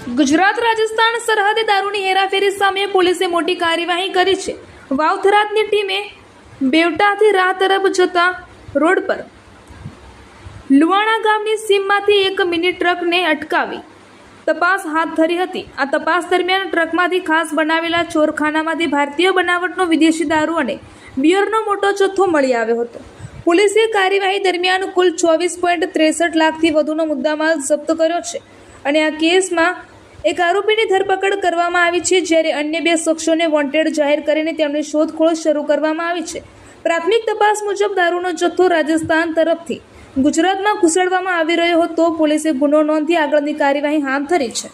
ગુજરાત રાજસ્થાન સરહદે દારૂની હેરાફેરી સામે પોલીસે મોટી કાર્યવાહી કરી છે। વાવથરાની ટીમે બેવટાથી રાહ તરફ જતા રોડ પર લુવાણા ગામની સીમમાંથી એક મિની ટ્રકને અટકાવી તપાસ હાથ ધરી હતી। આ તપાસ દરમિયાન ટ્રકમાંથી ખાસ બનાવેલા ચોરખાનામાંથી ભારતીય બનાવટનો વિદેશી દારૂ અને બિયરનો મોટો જથ્થો મળી આવ્યો હતો। પોલીસે કાર્યવાહી દરમિયાન કુલ 24.63 લાખથી વધુનો મુદ્દામાલ જપ્ત કર્યો છે અને આ કેસમાં એક આરોપીની ધરપકડ કરવામાં આવી છે, જ્યારે અન્ય 2 શખ્સોને વોન્ટેડ જાહેર કરીને તેમની શોધખોળ શરૂ કરવામાં આવી છે। પ્રાથમિક તપાસ મુજબ દારૂનો જથ્થો રાજસ્થાન તરફથી ગુજરાતમાં ઘુસાડવામાં આવી રહ્યો હતો। પોલીસે ગુનો નોંધી આગળની કાર્યવાહી હાથ ધરી છે।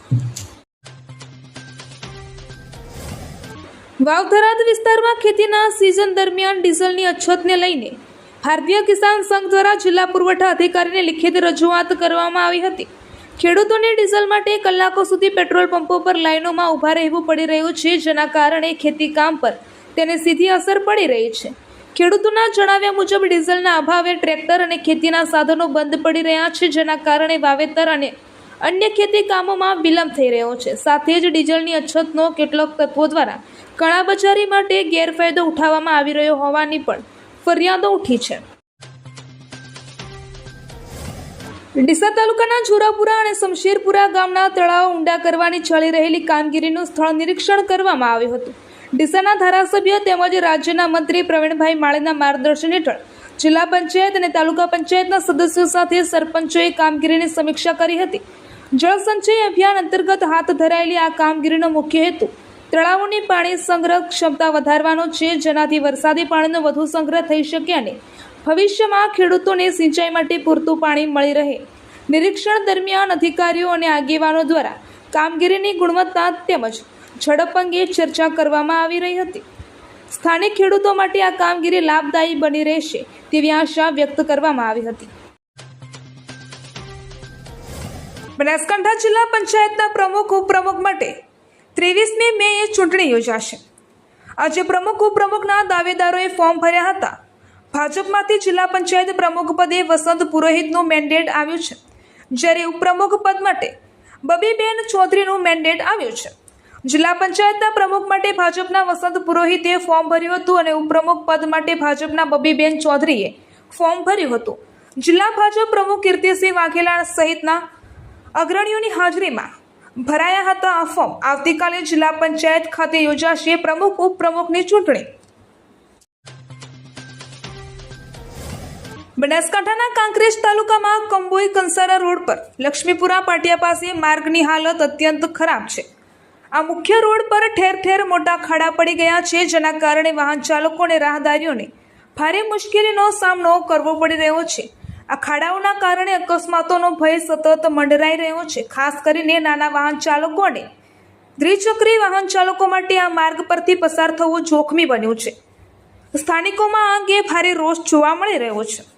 વાવથરાદ વિસ્તારમાં ખેતીના સિઝન દરમિયાન ડીઝલની અછતને લઈને ભારતીય કિસાન સંઘ દ્વારા જિલ્લા પુરવઠા અધિકારીને લિખિત રજૂઆત કરવામાં આવી હતી। ખેડૂતોને ડીઝલ માટે કલાકો સુધી પેટ્રોલ પંપો પર લાઇનોમાં ઊભા રહેવું પડી રહ્યું છે, જેના કારણે ખેતી કામ પર તેને સીધી અસર પડી રહી છે। ખેડૂતોના જણાવ્યા મુજબ ડીઝલના અભાવે ટ્રેક્ટર અને ખેતીના સાધનો બંધ પડી રહ્યા છે, જેના કારણે વાવેતર અને અન્ય ખેતી કામોમાં વિલંબ થઈ રહ્યો છે। સાથે જ ડીઝલની અછતનો કેટલાક તત્વો દ્વારા કાળાબજારી માટે ગેરફાયદો ઉઠાવવામાં આવી રહ્યો હોવાની પણ ફરિયાદો ઉઠી છે। ડીસા તાલુકાના જોરાપુરા અને શમશેરપુરા ગામના તળાવ ઊંડા કરવાની ચાલી રહેલી કામગીરીનું સ્થળ નિરીક્ષણ કરવામાં આવ્યું હતું। ડીસાના ધારાસભ્ય તેમજ રાજ્યના મંત્રી પ્રવીણભાઈ માળીના માર્ગદર્શન હેઠળ જિલ્લા પંચાયત અને તાલુકા પંચાયતના સદસ્યો સાથે સરપંચોએ કામગીરીની સમીક્ષા કરી હતી। જળ સંચય અભિયાન અંતર્ગત હાથ ધરાયેલી આ કામગીરીનો મુખ્ય હેતુ તળાવોની પાણી સંગ્રહ ક્ષમતા વધારવાનો છે, જેનાથી વરસાદી પાણીનો વધુ સંગ્રહ થઈ શકે અને ભવિષ્યમાં ખેડૂતોને સિંચાઈ માટે પૂરતું પાણી મળી રહે। નિરીક્ષણ દરમિયાન અધિકારીઓ અને આગેવાનો દ્વારા કામગીરીની ગુણવત્તા તેમજ ઝડપ અંગે ચર્ચા કરવામાં આવી રહી હતી। સ્થાનિક ખેડૂતો માટે આ કામગીરી લાભદાયી બની રહેશે તેવી આશા વ્યક્ત કરવામાં આવી હતી। બનાસકાંઠા જિલ્લા પંચાયતના પ્રમુખ ઉપપ્રમુખ માટે 23મી મેએ ચૂંટણી યોજાશે। આજે પ્રમુખ ઉપપ્રમુખના દાવેદારોએ ફોર્મ ભર્યા હતા। ભાજપમાંથી જિલ્લા પંચાયત પ્રમુખ પદે વસંત પુરોહિતનું મેન્ડેટ આવ્યું છે, જ્યારે ઉપપ્રમુખ પદ માટે બબીબેન ચૌધરીનું મેન્ડેટ આવ્યું છે। જિલ્લા પંચાયતના પ્રમુખ માટે ભાજપના વસંત પુરોહિતે ફોર્મ ભર્યું હતું અને ઉપપ્રમુખ પદ માટે ભાજપના બબીબેન ચૌધરીએ ફોર્મ ભર્યું હતું। જિલ્લા ભાજપ પ્રમુખ કીર્તિસિંહ વાઘેલા સહિતના અગ્રણીઓની હાજરીમાં ભરાયા હતા આ ફોર્મ। આવતીકાલે જિલ્લા પંચાયત ખાતે યોજાશે પ્રમુખ ઉપપ્રમુખની ચૂંટણી। બનાસકાંઠાના કાંકરેજ તાલુકામાં કંબોઈ કંસારા રોડ પર લક્ષ્મીપુરા પાટિયા પાસે માર્ગની હાલત અત્યંત ખરાબ છે। આ મુખ્ય રોડ પર ઠેર ઠેર મોટા ખાડા પડી ગયા છે, જેના કારણે વાહન ચાલકો અને રાહદારીઓને ભારે મુશ્કેલીનો સામનો કરવો પડી રહ્યો છે। આ ખાડાઓના કારણે અકસ્માતોનો ભય સતત મંડરાઈ રહ્યો છે। ખાસ કરીને નાના વાહન ચાલકો અને દ્વિચક્રી વાહન ચાલકો માટે આ માર્ગ પરથી પસાર થવું જોખમી બન્યું છે। સ્થાનિકોમાં આ અંગે ભારે રોષ જોવા મળી રહ્યો છે।